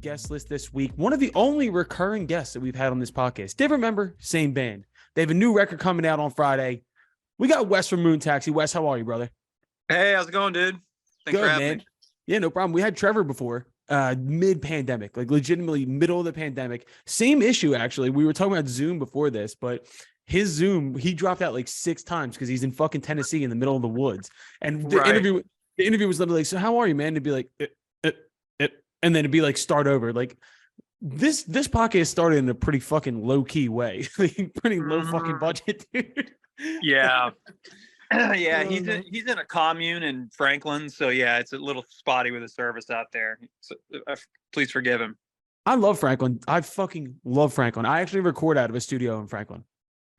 guest list this week. One of the only recurring guests that we've had on this podcast. Different member, same band. They have a new record coming out on Friday. We got Wes from Moon Taxi. Wes, how are you, brother? Hey, how's it going, dude? Thanks for having me. Yeah, no problem. We had Trevor before, mid-pandemic, like legitimately middle of the pandemic. Same issue, actually. We were talking about Zoom before this, but his Zoom, he dropped out like 6 times because he's in fucking Tennessee in the middle of the woods. And the interview was literally like, so how are you, man? To be like, and then it'd be like, start over. Like this podcast started in a pretty fucking low-key way, like pretty low fucking budget, dude. Yeah. Yeah, he's in a commune in Franklin, so yeah, it's a little spotty with the service out there. So, please forgive him. I love Franklin. I fucking love Franklin. I actually record out of a studio in Franklin.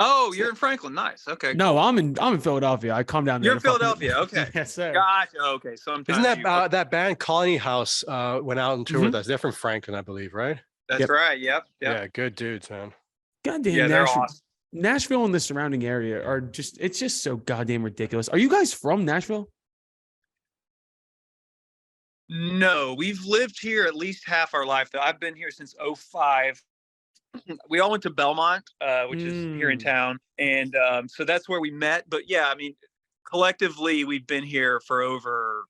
Oh, you're in Franklin. Nice. Okay. No, I'm in Philadelphia. I come down there. You're in Philadelphia. Okay. Yes, sir. Gotcha. Okay. Isn't that band Colony House went out on tour with us? They're from Franklin, I believe, right? That's right. Yep. Yeah, good dudes, man. Goddamn. Yeah, they're awesome. Nashville and the surrounding area are it's just so goddamn ridiculous. Are you guys from Nashville? No, we've lived here at least half our life, though. I've been here since 2005. We all went to Belmont, which is here in town. And so that's where we met. But yeah, I mean, collectively, we've been here for over,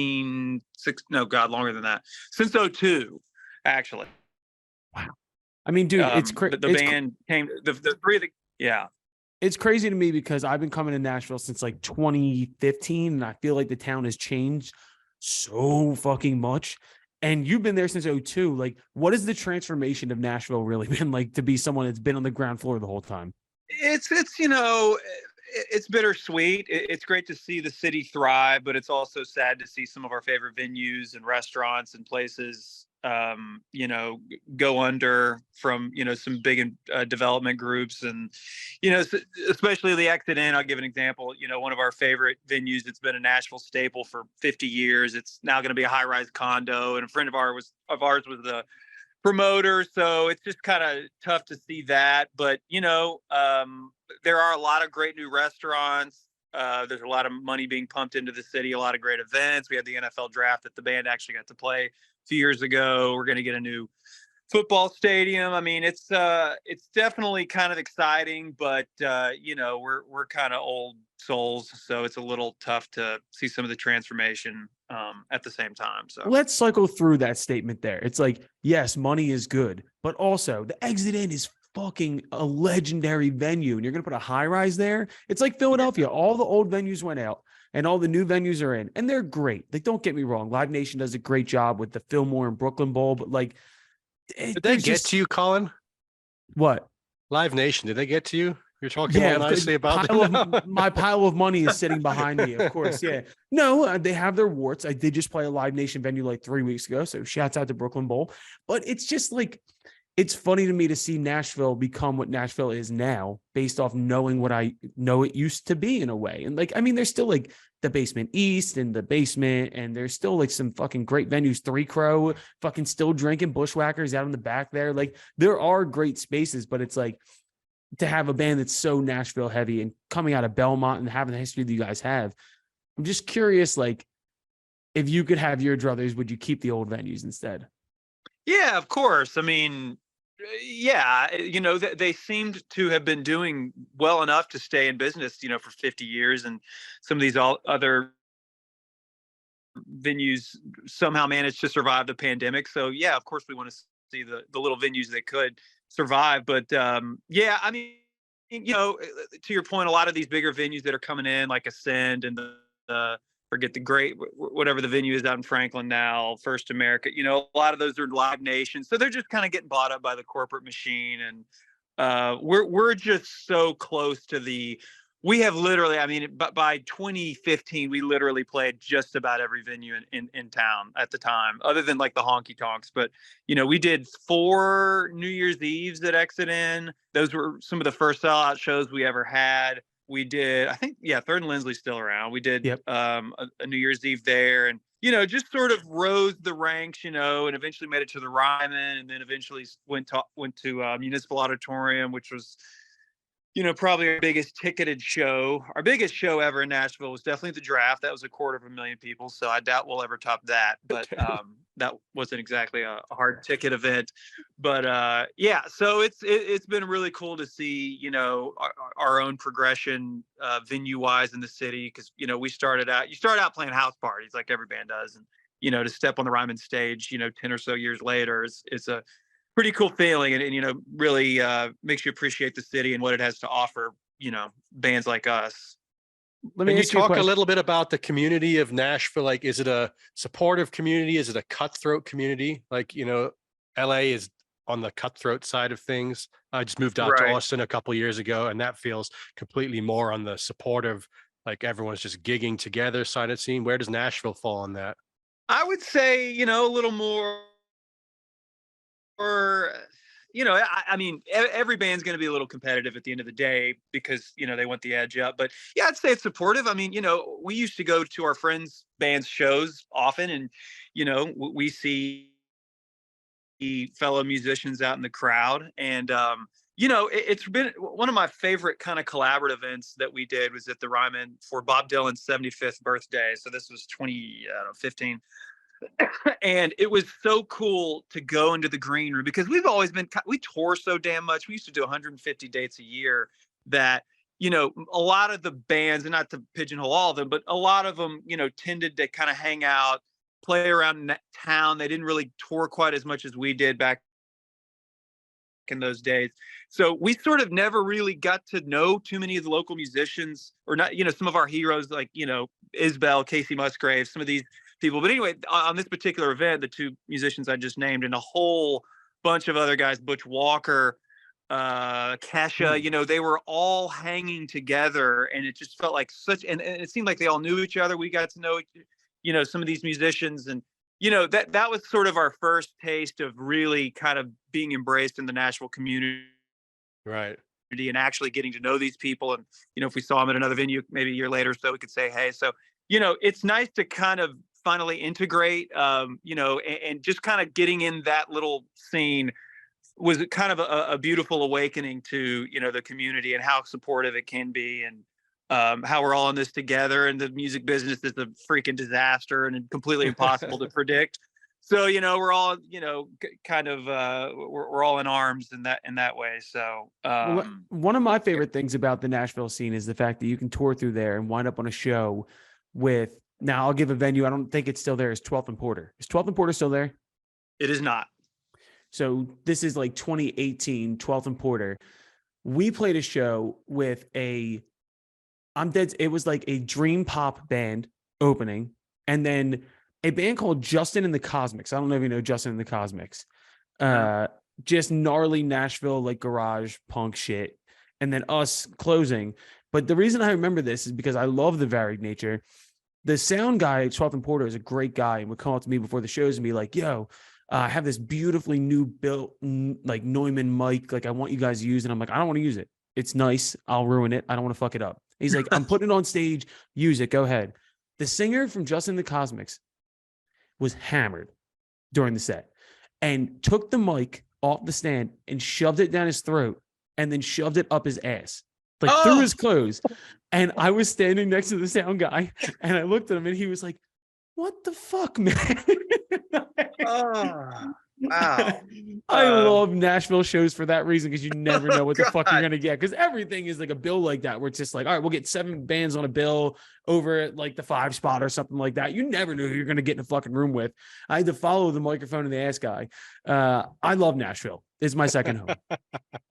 longer than that. Since 2002, actually. Wow. I mean, dude, it's crazy. The band came, the three of the, yeah. It's crazy to me because I've been coming to Nashville since like 2015, and I feel like the town has changed so fucking much. And you've been there since 2002. Like, what has the transformation of Nashville really been like to be someone that's been on the ground floor the whole time? It's bittersweet. It's great to see the city thrive, but it's also sad to see some of our favorite venues and restaurants and places go under from, some big development groups. And, especially the Exit Inn, I'll give an example, one of our favorite venues. It's been a Nashville staple for 50 years. It's now going to be a high-rise condo. And a friend of ours was the promoter. So it's just kind of tough to see that. But, there are a lot of great new restaurants. There's a lot of money being pumped into the city, a lot of great events. We had the NFL draft that the band actually got to play 2 years ago. We're going to get a new football stadium. I mean, it's definitely kind of exciting, but we're kind of old souls, so it's a little tough to see some of the transformation at the same time. So let's cycle through that statement there. It's like, yes, money is good, but also the Exit Inn is fucking a legendary venue, and you're going to put a high rise there. It's like Philadelphia. All the old venues went out and all the new venues are in, and they're great. Like, don't get me wrong. Live Nation does a great job with the Fillmore and Brooklyn Bowl, but like, did they get to you, Colin? What? Live Nation, did they get to you? You're talking nicely about my pile of money is sitting behind me, of course. Yeah. No, they have their warts. I did just play a Live Nation venue like 3 weeks ago. So shouts out to Brooklyn Bowl. But it's just like, it's funny to me to see Nashville become what Nashville is now based off knowing what I know it used to be in a way. And like, I mean, there's still like the Basement East and the Basement, and there's still like some fucking great venues. Three Crow, fucking still drinking, Bushwhackers out in the back there. Like, there are great spaces, but it's like, to have a band that's so Nashville heavy and coming out of Belmont and having the history that you guys have, I'm just curious, like, if you could have your druthers, would you keep the old venues instead? Yeah, of course. I mean, yeah, they seemed to have been doing well enough to stay in business, for 50 years. And some of these other venues somehow managed to survive the pandemic. So yeah, of course we want to see the little venues that could survive. But yeah, I mean, to your point, a lot of these bigger venues that are coming in, like Ascend and the forget the great, whatever the venue is out in Franklin now, First America, a lot of those are Live Nation. So they're just kind of getting bought up by the corporate machine. And we're just so close to we have literally, I mean, by 2015, we literally played just about every venue in town at the time, other than like the honky tonks. But, we did 4 New Year's Eves at Exit Inn. Those were some of the first sellout shows we ever had. We did, I think, Third and Lindsley's still around. We did a New Year's Eve there, and just sort of rose the ranks, and eventually made it to the Ryman, and then eventually went to Municipal Auditorium, which was, probably our biggest ticketed show. Our biggest show ever in Nashville was definitely the Draft. That was 250,000 people, so I doubt we'll ever top that. But that wasn't exactly a hard ticket event, but yeah, so it's been really cool to see, you know, our own progression venue wise in the city, because you know, you start out playing house parties like every band does, and you know, to step on the Ryman stage, you know, 10 or so years later is a pretty cool feeling, and you know, really makes you appreciate the city and what it has to offer, you know, bands like us. Let Can me you ask you a talk a question. little bit about the community of Nashville? Like, is it a supportive community? Is it a cutthroat community? Like, you know, LA is on the cutthroat side of things. I just moved out to Right. Austin a couple years ago, and that feels completely more on the supportive, like everyone's just gigging together side of the scene. Where does Nashville fall on that? I would say, you know, a little more, or you know, I mean, every band's going to be a little competitive at the end of the day, because you know, they want the edge up. But yeah, I'd say it's supportive. I mean, you know, we used to go to our friends' bands shows often, and you know, we see fellow musicians out in the crowd, and you know, it's been one of my favorite kind of collaborative events that we did was at the Ryman for Bob Dylan's 75th birthday. So this was 2015. And it was so cool to go into the green room, because we've always been, we tour so damn much. We used to do 150 dates a year, that you know, a lot of the bands, and not to pigeonhole all of them, but a lot of them, you know, tended to kind of hang out, play around town. They didn't really tour quite as much as we did back in those days. So we sort of never really got to know too many of the local musicians, or not, you know, some of our heroes like, you know, Isbell, Casey Musgraves, some of these people. But anyway, on this particular event, the two musicians I just named, and a whole bunch of other guys, Butch Walker, Kesha, you know, they were all hanging together, and it just felt like such, and it seemed like they all knew each other. We got to know, you know, some of these musicians, and you know, that was sort of our first taste of really kind of being embraced in the Nashville community, Right. and actually getting to know these people. And you know, if we saw them at another venue maybe a year later, so we could say hey. So you know, it's nice to kind of finally integrate, you know, and just kind of getting in that little scene was kind of a beautiful awakening to, you know, the community and how supportive it can be, and how we're all in this together. And the music business is a freaking disaster and completely impossible to predict. So you know, we're all, you know, kind of we're all in arms in that way. So Well, one of my favorite things about the Nashville scene is the fact that you can tour through there and wind up on a show with, now I'll give a venue, I don't think it's still there, is 12th and Porter. Is 12th and Porter still there? it is not. So this is like 2018, 12th and Porter. We played a show with it was like a dream pop band opening, and then a band called Justin and the Cosmics. I don't know if you know Justin and the Cosmics. Just gnarly Nashville, like garage punk shit. And then us closing. But the reason I remember this is because I love the varied nature. The sound guy at 12th and Porter is a great guy, and would come up to me before the shows and be like, yo, I have this beautifully new built like Neumann mic. Like, I want you guys to use it. I'm like, I don't want to use it. It's nice. I'll ruin it. I don't want to fuck it up. He's like, I'm putting it on stage. Use it. Go ahead. The singer from Justin and the Cosmics was hammered during the set and took the mic off the stand and shoved it down his throat, and then shoved it up his ass, like through his clothes. And I was standing next to the sound guy, and I looked at him, and he was like, what the fuck, man? Oh, wow. I love Nashville shows for that reason, because you never know what the fuck you're God. gonna get. Because everything is like a bill like that, where it's just like, all right, we'll get 7 bands on a bill over at like the 5 spot or something like that. You never know who you're gonna get in a fucking room with. I had to follow the microphone and the ass guy. I love Nashville. It's my second home.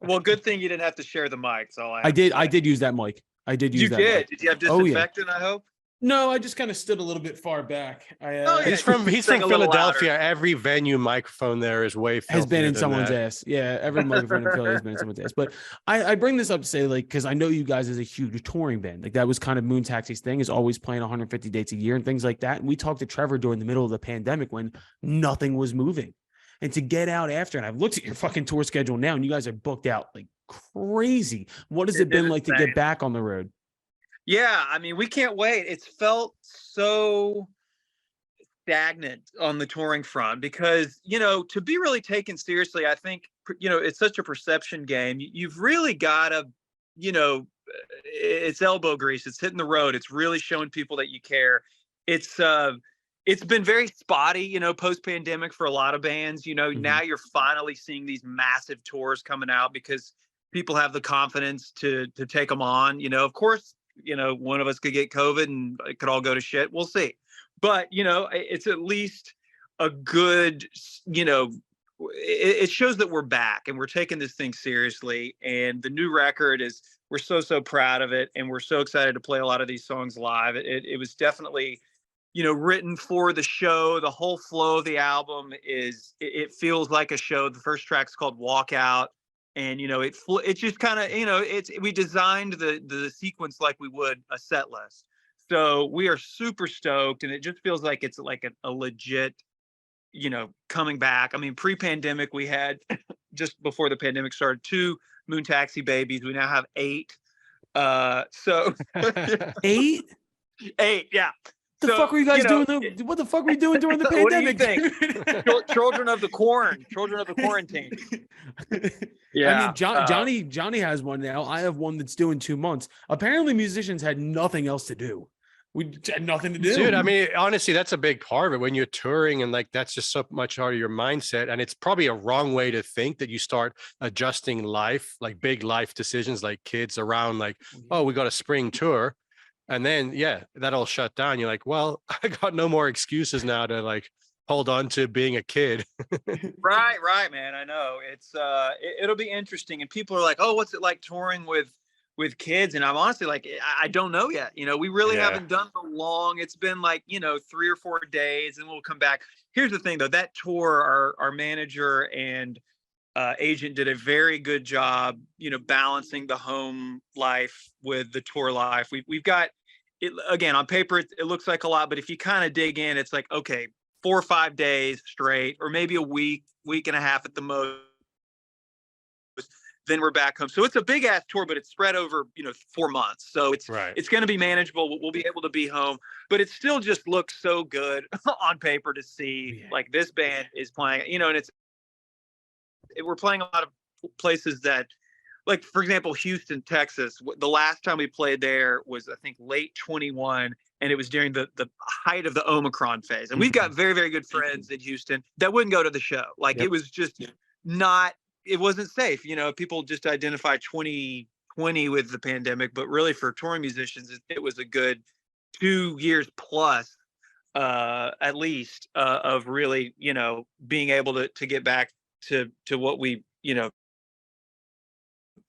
Well, good thing you didn't have to share the mic. That's all I have to I say. did use that mic. I did use You that did. mic. Did you have Oh, yeah. disinfectant, I hope? No, I just kind of stood a little bit far back. Oh, yeah. He's from Sing a little Philadelphia. Every venue microphone there is way filthier Has been in than someone's that. ass. Yeah, every microphone in Philly has been in someone's ass. But I bring this up to say, like, because I know you guys as a huge touring band. Like, that was kind of Moon Taxi's thing, is always playing 150 dates a year and things like that. And we talked to Trevor during the middle of the pandemic when nothing was moving. And to get out after, and I've looked at your fucking tour schedule now, and you guys are booked out like crazy. What has it been like to get back on the road? Yeah, I mean, we can't wait. It's felt so stagnant on the touring front because, you know, to be really taken seriously, I think, you know, it's such a perception game. You've really got to, you know, it's elbow grease. It's hitting the road. It's really showing people that you care. It's, it's been very spotty, you know, post-pandemic for a lot of bands. You know, now you're finally seeing these massive tours coming out because people have the confidence to take them on. You know, of course, you know, one of us could get COVID and it could all go to shit. We'll see. But, you know, it's at least a good, you know, it shows that we're back and we're taking this thing seriously. And the new record is, we're so proud of it. And we're so excited to play a lot of these songs live. It was definitely, you know, written for the show. The whole flow of the album is, it feels like a show. The first track's called Walkout. And, you know, it just kind of, you know, we designed the sequence like we would a set list. So we are super stoked. And it just feels like it's like a legit, you know, coming back. I mean, pre-pandemic, we had just before the pandemic started 2 Moon Taxi babies. We now have 8. So 8? 8, yeah. The fuck were you guys doing? What the fuck were you doing during the pandemic? What do you think? Children of the quarantine. Yeah. I mean, Johnny has one now. I have one that's doing 2 months. Apparently, musicians had nothing else to do. We had nothing to do. Dude, I mean, honestly, that's a big part of it when you're touring, and like that's just so much out of your mindset. And it's probably a wrong way to think that you start adjusting life, like big life decisions, like kids around, like, oh, we got a spring tour. And then, yeah, that all shut down. You're like, well, I got no more excuses now to like hold on to being a kid. Right, man. I know it's it'll be interesting. And people are like, oh, what's it like touring with kids? And I'm honestly like, I don't know yet. You know, we really haven't done the long. It's been like, you know, 3 or 4 days, and we'll come back. Here's the thing, though. That tour, our manager and agent did a very good job, you know, balancing the home life with the tour life. We've got it again on paper. It looks like a lot, but if you kind of dig in, it's like, okay, 4 or 5 days straight, or maybe a week and a half at the most. Then we're back home. So it's a big ass tour, but it's spread over, you know, 4 months. So it's going to be manageable. We'll be able to be home, but it still just looks so good on paper to see like this band is playing, you know, and we're playing a lot of places that, like, for example, Houston, Texas. The last time we played there was, I think, late 21, and it was during the height of the Omicron phase. And we've got very, very good friends in Houston that wouldn't go to the show. Like, it was just it wasn't safe. You know, people just identify 2020 with the pandemic, but really for touring musicians, it was a good 2 years plus, at least, of really, you know, being able to get back to what we, you know,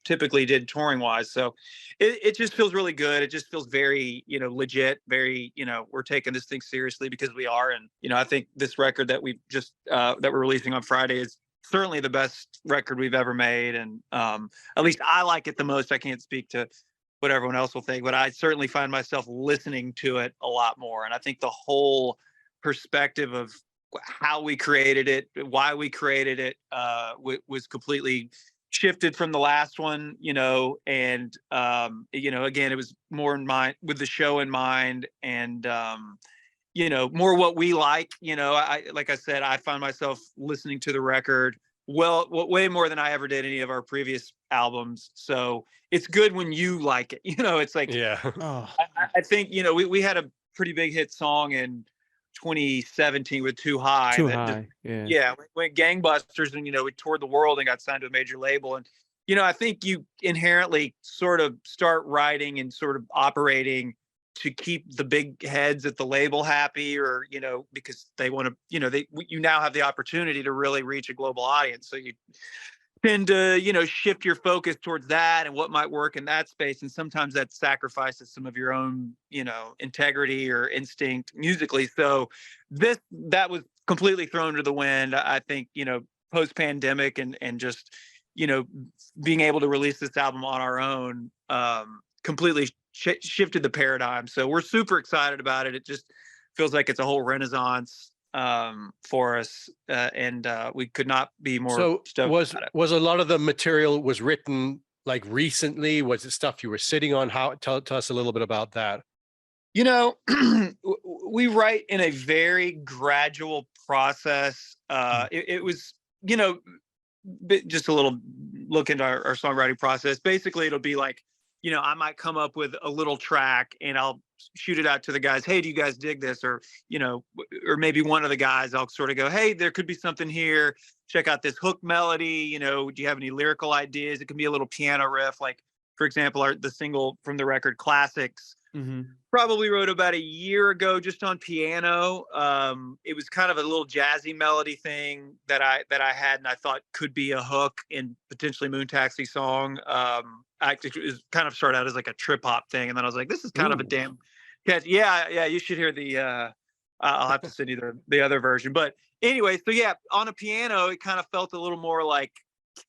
typically did touring wise. So it just feels really good. It just feels very, you know, legit, very, you know, we're taking this thing seriously because we are. And, you know, I think this record that we just, that we're releasing on Friday is certainly the best record we've ever made. And at least I like it the most. I can't speak to what everyone else will think, but I certainly find myself listening to it a lot more. And I think the whole perspective of how we created it, why we created it, was completely shifted from the last one, you know. And you know, again, it was more in mind with the show in mind, and you know, more what we like. You know, like I said, I find myself listening to the record way more than I ever did any of our previous albums. So it's good when you like it. You know, it's like, I think, you know, we had a pretty big hit song in 2017 with Too High. Went gangbusters, and, you know, we toured the world and got signed to a major label. And, you know, I think you inherently sort of start writing and sort of operating to keep the big heads at the label happy, or, you know, because they want to, you know, you now have the opportunity to really reach a global audience. So you tend to, you know, shift your focus towards that and what might work in that space. And sometimes that sacrifices some of your own, you know, integrity or instinct musically. So that was completely thrown to the wind. I think, you know, post-pandemic and just, you know, being able to release this album on our own, completely shifted the paradigm. So we're super excited about it. It just feels like it's a whole renaissance for us, and we could not be more stoked about it. Was a lot of the material was written like recently? Was it stuff you were sitting on? Tell us a little bit about that. You know, we write in a very gradual process. It was, you know, just a little look into our songwriting process. Basically, it'll be like, I might come up with a little track and I'll shoot it out to the guys. Hey, do you guys dig this? Or, or maybe one of the guys, I'll sort of go, hey, there could be something here. Check out this hook melody. Do you have any lyrical ideas? It can be a little piano riff. Like, for example, the single from the record Classics, probably wrote about a year ago just on piano. It was kind of a little jazzy melody thing that I had and I thought could be a hook and potentially Moon Taxi song. It was kind of started out as like a trip hop thing, and then I was like, this is kind of a damn catch. Yeah, you should hear the I'll have to send you the other version. But anyway, so yeah, on a piano, it kind of felt a little more like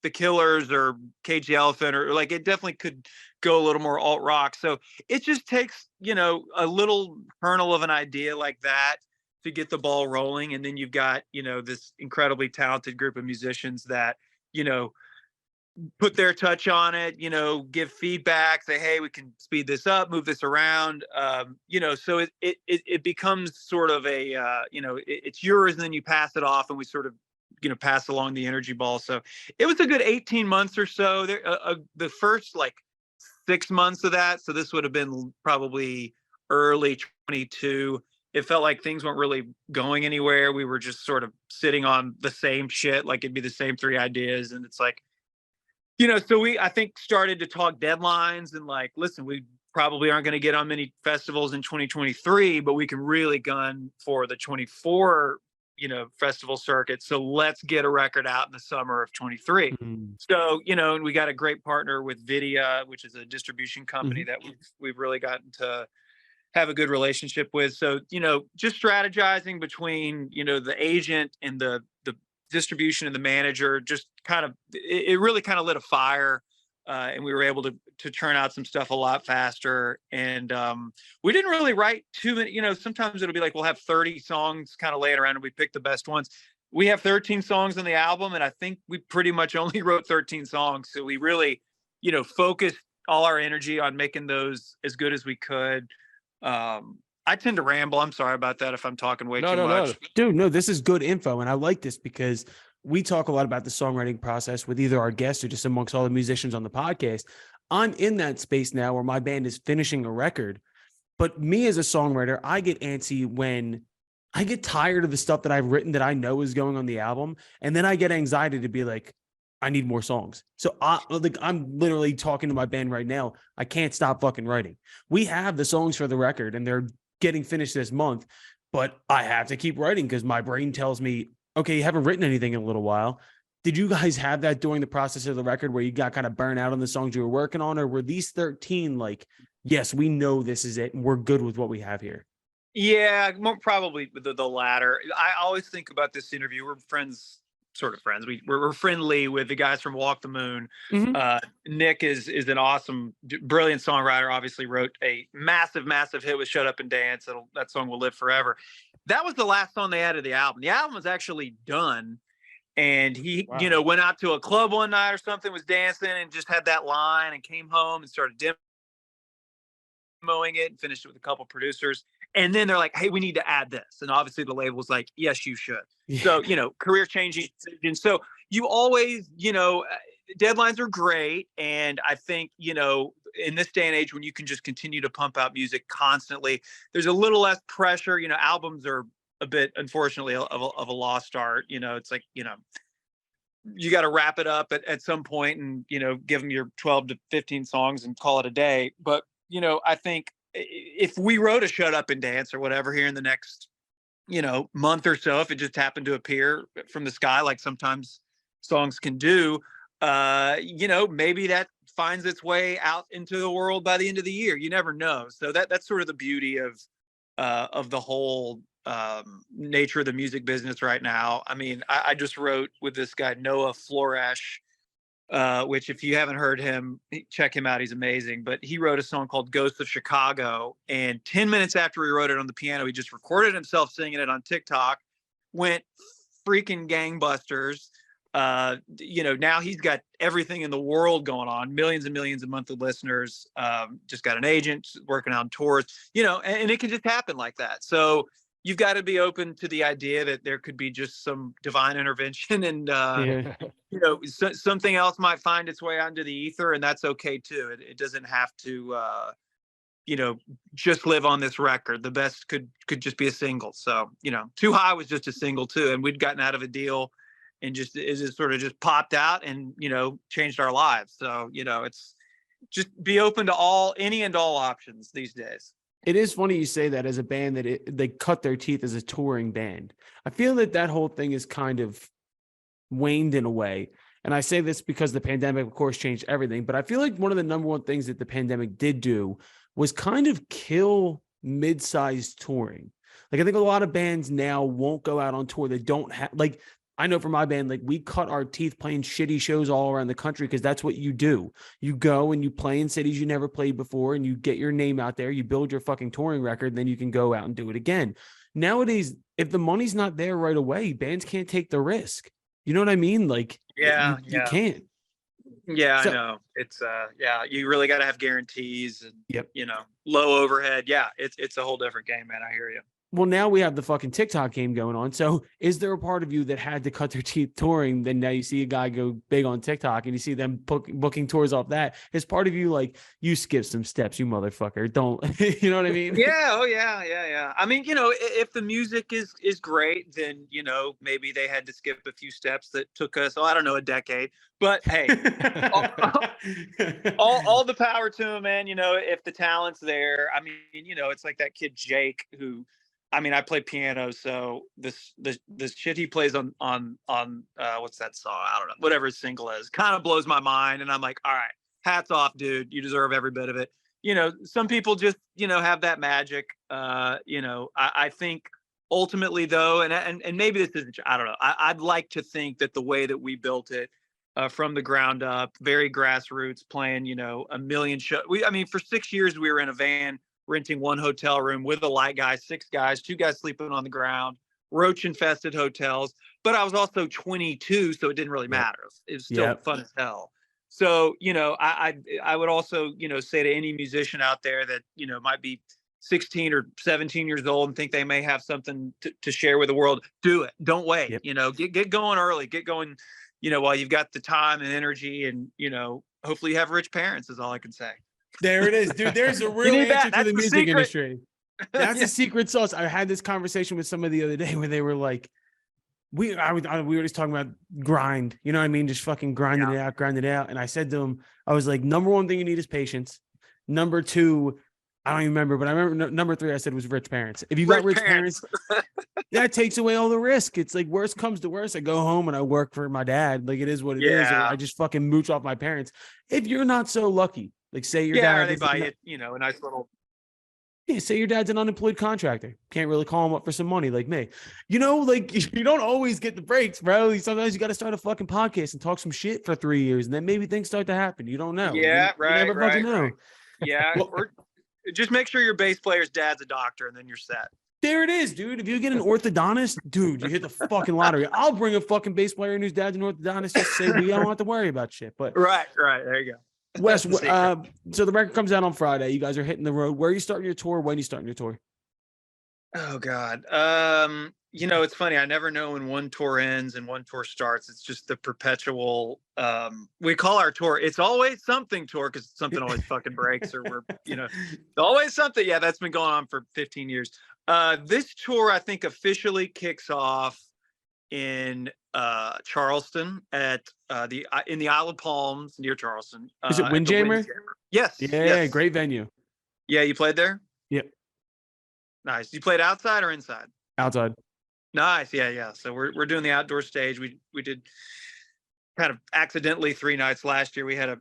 the Killers or Cage the Elephant, or like it definitely could go a little more alt rock. So it just takes, a little kernel of an idea like that to get the ball rolling. And then you've got, this incredibly talented group of musicians that, put their touch on it, give feedback, say, hey, we can speed this up, move this around. So it becomes sort of a, it's yours and then you pass it off and we sort of, pass along the energy ball. So it was a good 18 months or so there. The first like 6 months of that. So this would have been probably early 22. It felt like things weren't really going anywhere. We were just sort of sitting on the same shit. Like it'd be the same 3 ideas. And it's like, so I think started to talk deadlines and like, listen, we probably aren't going to get on many festivals in 2023, but we can really gun for the 24, festival circuit. So let's get a record out in the summer of 23. So, and we got a great partner with Vidya, which is a distribution company that we've really gotten to have a good relationship with. So, just strategizing between, the agent and the distribution and the manager, just kind of, it really kind of lit a fire. And we were able to turn out some stuff a lot faster. And we didn't really write too many, sometimes it'll be like, we'll have 30 songs kind of laying around and we pick the best ones. We have 13 songs on the album. And I think we pretty much only wrote 13 songs. So we really, focused all our energy on making those as good as we could. I tend to ramble. I'm sorry about that if I'm talking way too much. No. Dude, no, this is good info. And I like this because we talk a lot about the songwriting process with either our guests or just amongst all the musicians on the podcast. I'm in that space now where my band is finishing a record. But me as a songwriter, I get antsy when I get tired of the stuff that I've written that I know is going on the album. And then I get anxiety to be like, I need more songs. So I'm literally talking to my band right now. I can't stop fucking writing. We have the songs for the record and they're getting finished this month, but I have to keep writing because my brain tells me, okay, you haven't written anything in a little while. Did you guys have that during the process of the record where you got kind of burnt out on the songs you were working on? Or were these 13 like, yes, we know this is it and we're good with what we have here? Yeah, more probably the latter. I always think about this interview. We're friends, sort of friends. We're friendly with the guys from Walk the Moon. Nick is an awesome, brilliant songwriter. Obviously wrote a massive hit with Shut Up and Dance. That song will live forever. That was the last song they had of the album. The album was actually done. And he, went out to a club one night or something, was dancing and just had that line and came home and started demoing it and finished it with a couple producers. And then they're like, hey, we need to add this. And obviously the label was like, yes, you should. Yeah. So, career changing decisions. So you always, deadlines are great. And I think, in this day and age, when you can just continue to pump out music constantly, there's a little less pressure. Albums are a bit, unfortunately, of a lost art. It's like, you got to wrap it up at some point and, give them your 12 to 15 songs and call it a day. But, I think if we wrote a Shut Up and Dance or whatever here in the next, month or so, if it just happened to appear from the sky, like sometimes songs can do, maybe that finds its way out into the world by the end of the year. You never know. So that's sort of the beauty of the whole nature of the music business right now. I mean, I just wrote with this guy, Noah Floresh, which if you haven't heard him, check him out. He's amazing. But he wrote a song called Ghosts of Chicago. And 10 minutes after he wrote it on the piano, he just recorded himself singing it on TikTok, went freaking gangbusters. Now he's got everything in the world going on, millions and millions of monthly listeners, just got an agent working on tours, and it can just happen like that. So, you've got to be open to the idea that there could be just some divine intervention, and Yeah. something else might find its way onto the ether, and that's okay too. It doesn't have to just live on this record. The best could just be a single. So, Too High was just a single too, and we'd gotten out of a deal, and it just sort of just popped out and changed our lives. So, it's just be open to any and all options these days. It is funny you say that as a band that they cut their teeth as a touring band. I feel that whole thing is kind of waned in a way. And I say this because the pandemic, of course, changed everything. But I feel like one of the number one things that the pandemic did do was kind of kill mid-sized touring. Like, I think a lot of bands now won't go out on tour. They don't have, like, I know for my band, like, we cut our teeth playing shitty shows all around the country because that's what you do. You go and you play in cities you never played before, and you get your name out there, you build your fucking touring record, and then you can go out and do it again. Nowadays, if the money's not there right away, bands can't take the risk. You know what I mean? Like, you can't. Yeah, I know. It's you really got to have guarantees and low overhead. Yeah, it's a whole different game, man. I hear you. Well, now we have the fucking TikTok game going on. So is there a part of you that had to cut their teeth touring? Then now you see a guy go big on TikTok and you see them booking tours off that. Is part of you like, you skip some steps, you motherfucker? Don't, you know what I mean? Yeah. Oh yeah. I mean, if the music is great, then, maybe they had to skip a few steps that took us, I don't know, a decade. But hey, all the power to them, man. If the talent's there. I mean, it's like that kid Jake who, I play piano, so this shit he plays on what's that song? I don't know, whatever his single is, kind of blows my mind, and I'm like, all right, hats off, dude, you deserve every bit of it. Some people just have that magic. I think ultimately though, and maybe this isn't, I don't know. I'd like to think that the way that we built it from the ground up, very grassroots, playing a million shows. For 6 years we were in a van, renting one hotel room with a light guy, 6 guys, 2 guys sleeping on the ground, roach infested hotels. But I was also 22, so it didn't really matter. It was still fun as hell. So, I would also, say to any musician out there that, might be 16 or 17 years old and think they may have something to share with the world, do it. Don't wait. Get going early, get going, while you've got the time and energy, and, hopefully you have rich parents is all I can say. There it is, dude. There's a real answer to the music industry. That's a secret sauce. I had this conversation with somebody the other day where they were like, we were just talking about grind. You know what I mean? Just fucking grind it out. And I said to him, I was like, number one thing you need is patience. Number 2, I don't even remember, but I remember number 3 I said was rich parents. If you got rich parents, that takes away all the risk. It's like, worst comes to worst, I go home and I work for my dad. Like, it is what it is. Or I just fucking mooch off my parents. If you're not so lucky, like, say your dad, or they buy it, a nice little. Yeah, say your dad's an unemployed contractor. Can't really call him up for some money like me. Like, you don't always get the breaks, bro. Sometimes you got to start a fucking podcast and talk some shit for 3 years, and then maybe things start to happen. You don't know. Yeah, you never fucking know. Right. Yeah, or just make sure your bass player's dad's a doctor, and then you're set. There it is, dude. If you get an orthodontist, dude, you hit the fucking lottery. I'll bring a fucking bass player and whose dad's an orthodontist just to say we don't have to worry about shit. But right. There you go. Wes, so the record comes out on Friday. You guys are hitting the road. Where are you starting your tour? When are you starting your tour? Oh God. It's funny. I never know when one tour ends and one tour starts. It's just the perpetual, we call our tour, it's always something tour, because something always fucking breaks, or we're, always something. Yeah, that's been going on for 15 years. This tour, I think, officially kicks off in Charleston at in the Isle of Palms near Charleston. Is it Windjammer? Yes. Yeah, yes. Great venue. Yeah, you played there? Yep. Nice. You played outside or inside? Outside. Nice. Yeah. So we're doing the outdoor stage. We did kind of accidentally 3 nights last year. We had a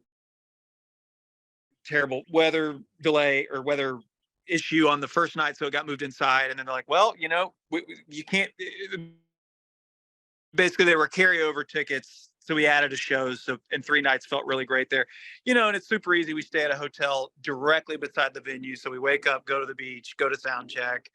terrible weather delay or weather issue on the first night, so it got moved inside. And then they're like, well, you can't. Basically, they were carryover tickets, so we added a show. So, and 3 nights felt really great there, and it's super easy. We stay at a hotel directly beside the venue, so we wake up, go to the beach, go to sound check,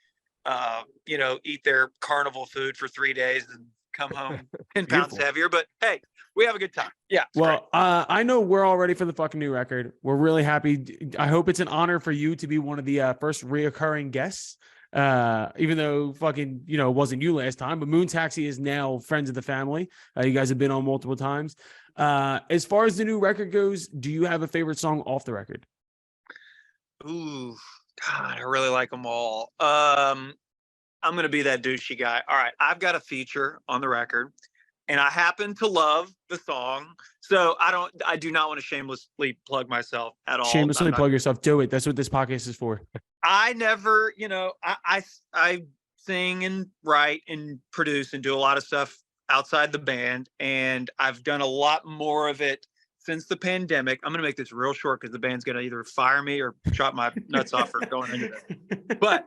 eat their carnival food for 3 days, and come home 10 pounds heavier. But hey, we have a good time. Yeah. Well, I know we're all ready for the fucking new record. We're really happy. I hope it's an honor for you to be one of the first reoccurring guests. Even though fucking, you know, it wasn't you last time, but Moon Taxi is now friends of the family. You guys have been on multiple times. As far as the new record goes, do you have a favorite song off the record? Ooh, God, I really like them all. I'm gonna be that douchey guy. All right, I've got a feature on the record, and I happen to love the song, so I do not want to shamelessly plug myself at all. Shamelessly plug yourself. Do it. That's what this podcast is for. I never, you know, I sing and write and produce and do a lot of stuff outside the band, and I've done a lot more of it since the pandemic. I'm gonna make this real short because the band's gonna either fire me or chop my nuts off for going into this. But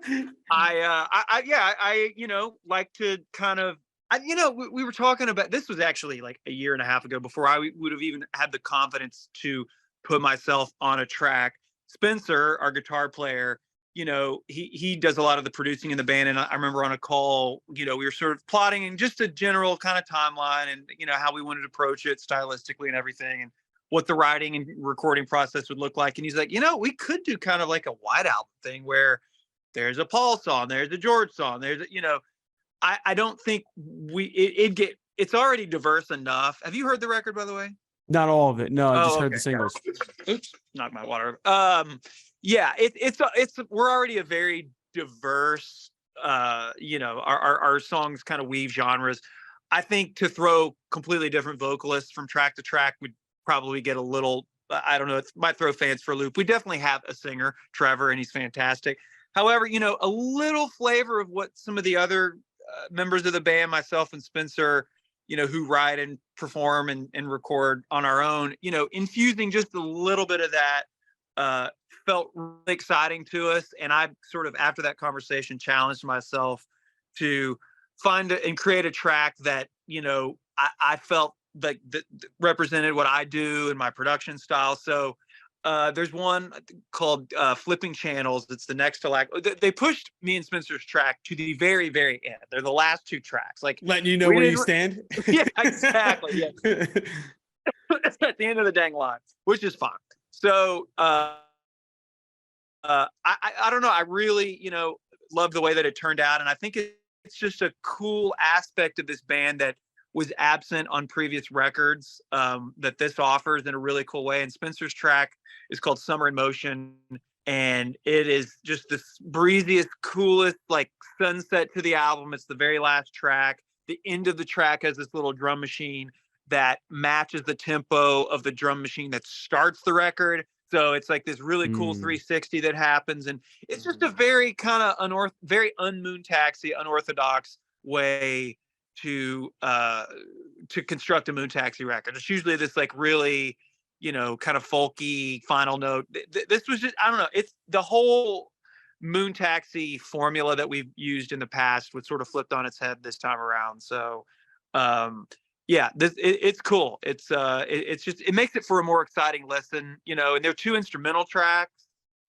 I you know, like to kind of, you know, we were talking about, this was actually like a year and a half ago before I would have even had the confidence to put myself on a track. Spencer, our guitar player, you know, he does a lot of the producing in the band. And I remember on a call, you know, we were sort of plotting and just a general kind of timeline and, you know, how we wanted to approach it stylistically and everything, and what the writing and recording process would look like. And he's like, you know, we could do kind of like a White Album thing where there's a Paul song, there's a George song, there's a, you know, I don't think it's already diverse enough. Have you heard the record, by the way? Not all of it. No, I just heard okay. the singles. Oops, knocked my water. Yeah, it's we're already a very diverse, you know, our songs kind of weave genres. I think to throw completely different vocalists from track to track would probably get a little, I don't know, it might throw fans for a loop. We definitely have a singer, Trevor, and he's fantastic. However, you know, a little flavor of what some of the other members of the band, myself and Spencer, you know, who write and perform and record on our own, you know, infusing just a little bit of that felt really exciting to us. And I sort of, after that conversation, challenged myself to find and create a track that, you know, I felt like that represented what I do and my production style. So there's one called Flipping Channels. It's the next to like, they pushed me and Spencer's track to the very, very end. They're the last two tracks. Like letting you know where you stand. Yeah, exactly. Yeah. It's at the end of the dang line, which is fine. So I don't know. I really, you know, love the way that it turned out. And I think it's just a cool aspect of this band that was absent on previous records, that this offers in a really cool way. And Spencer's track is called Summer in Motion. And it is just the breeziest, coolest, like sunset to the album. It's the very last track. The end of the track has this little drum machine that matches the tempo of the drum machine that starts the record. So it's like this really cool 360 that happens. And it's just a very kind of very un-Moon Taxi, unorthodox way to construct a Moon Taxi record. It's usually this like really, you know, kind of folky final note. This was just, I don't know, it's the whole Moon Taxi formula that we've used in the past was sort of flipped on its head this time around. So yeah, it's cool. It's just, it makes it for a more exciting listen, you know. And there are two instrumental tracks,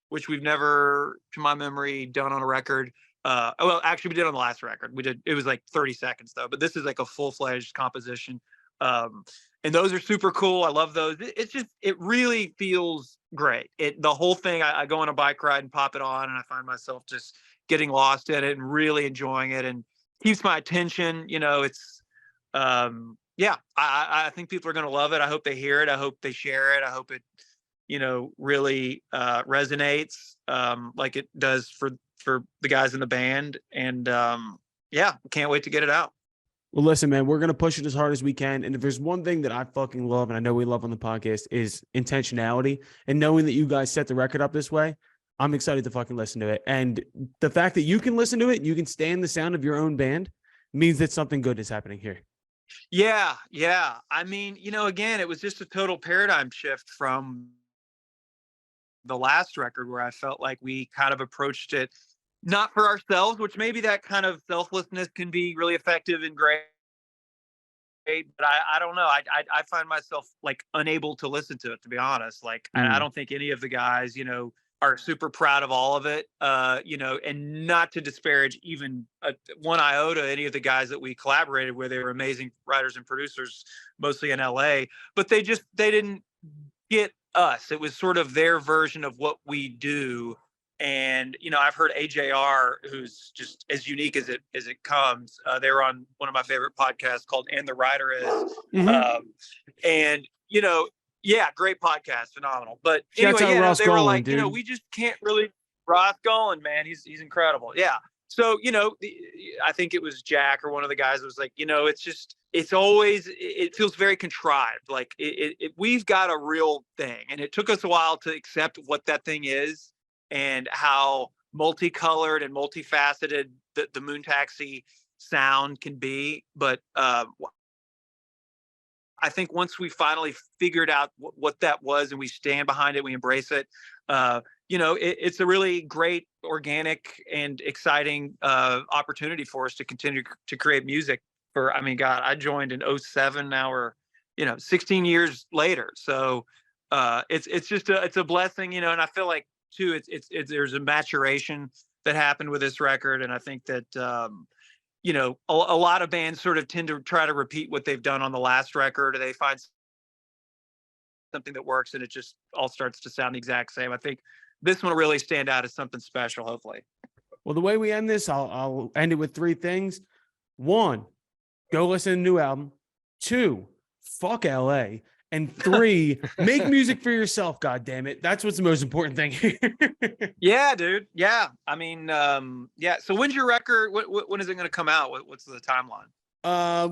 which we've never, to my memory, done on a record. Well, actually, we did on the last record. It was like 30 seconds though, but this is like a full-fledged composition. And those are super cool. I love those. It's just, it really feels great. The whole thing, I go on a bike ride and pop it on, and I find myself just getting lost in it and really enjoying it, and keeps my attention. You know, it's, yeah, I think people are going to love it. I hope they hear it. I hope they share it. I hope it, you know, really resonates like it does for the guys in the band. And yeah, can't wait to get it out. Well, listen, man, we're going to push it as hard as we can. And if there's one thing that I fucking love, and I know we love on the podcast, is intentionality. And knowing that you guys set the record up this way, I'm excited to fucking listen to it. And the fact that you can listen to it, you can stand the sound of your own band, means that something good is happening here. Yeah. Yeah. I mean, you know, again, it was just a total paradigm shift from the last record, where I felt like we kind of approached it not for ourselves, which maybe that kind of selflessness can be really effective and great. But I don't know. I find myself like unable to listen to it, to be honest. Like, I don't think any of the guys, you know, are super proud of all of it, you know, and not to disparage even one iota any of the guys that we collaborated with. They were amazing writers and producers, mostly in LA, but they didn't get us. It was sort of their version of what we do And, I've heard AJR, who's just as unique as it comes. They were on one of my favorite podcasts called And the Writer Is. And, yeah, great podcast, phenomenal. But Shouts anyway, out Ross they were Golan, like, dude. we just can't really. Ross Golan, man, he's incredible. Yeah. So, I think it was Jack or one of the guys was like, it feels very contrived. Like we've got a real thing. And it took us a while to accept what that thing is and how multicolored and multifaceted the Moon Taxi sound can be. But I think once we finally figured out what that was and we stand behind it, we embrace it, it's a really great, organic, and exciting opportunity for us to continue to create music. God, I joined in 2007. Now we're, 16 years later. So it's just it's a blessing, and I feel like too, it's there's a maturation that happened with this record, and I think that a lot of bands sort of tend to try to repeat what they've done on the last record, or they find something that works and it just all starts to sound the exact same. I think this one will really stand out as something special, hopefully. Well, the way we end this, I'll end it with 3 things. 1, go listen to the new album. 2, fuck LA. And 3, make music for yourself. God damn it. That's what's the most important thing here. Yeah, dude. Yeah. Yeah. So when's your record? When is it going to come out? What's the timeline?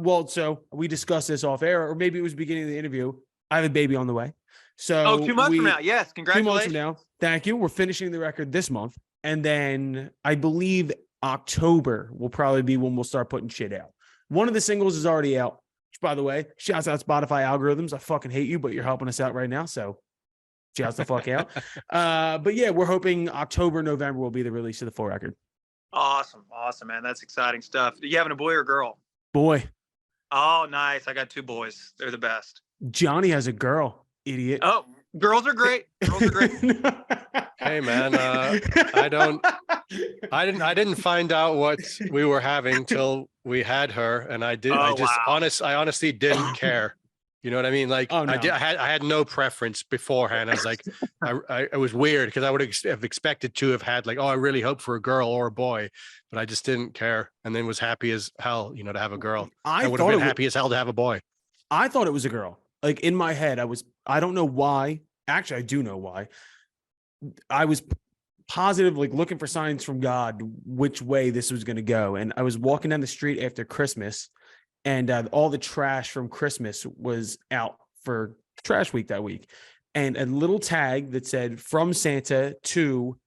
Well, so we discussed this off air, or maybe it was beginning of the interview. I have a baby on the way. So 2 months from now. Yes. 2 Congratulations. months from now. Thank you. We're finishing the record this month. And then I believe October will probably be when we'll start putting shit out. One of the singles is already out, which, by the way, shouts out Spotify algorithms. I fucking hate you, but you're helping us out right now. So shouts the fuck out. But yeah, we're hoping October, November will be the release of the full record. Awesome, man. That's exciting stuff. Are you having a boy or a girl? Boy. Oh, nice. I got 2 boys. They're the best. Johnny has a girl, idiot. Oh, girls are great. Hey man, I didn't find out what we were having till we had her, and I honestly didn't care. You know what I mean? Like, no. I had no preference beforehand. I was like, it was weird because I would have expected to have had like, I really hope for a girl or a boy, but I just didn't care, and then was happy as hell, to have a girl. I would have been happy as hell to have a boy. I thought it was a girl. Like in my head, I don't know why. Actually, I do know why. I was positive, like looking for signs from God, which way this was going to go. And I was walking down the street after Christmas, and all the trash from Christmas was out for trash week that week. And a little tag that said from Santa to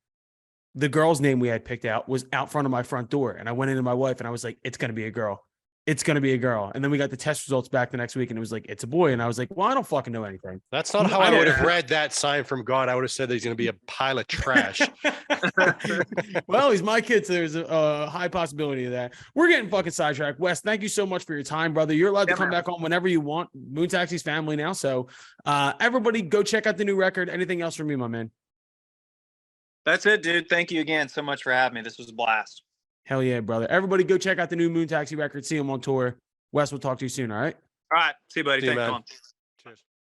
the girl's name we had picked out was out front of my front door. And I went into my wife and I was like, it's going to be a girl. It's going to be a girl. And then we got the test results back the next week and it was like, it's a boy. And I was like, well, I don't fucking know anything. That's not how I would have read that sign from God. I would have said that he's going to be a pile of trash. Well, he's my kid, so there's a high possibility of that. We're getting fucking sidetracked. Wes, thank you so much for your time, brother. You're allowed to come back on whenever you want. Moon Taxi's family now. So everybody go check out the new record. Anything else from you, my man? That's it, dude. Thank you again so much for having me. This was a blast. Hell yeah, brother. Everybody go check out the new Moon Taxi record. See him on tour. Wes, we'll talk to you soon, all right? All right. See you, buddy. See you, Thanks, man. man.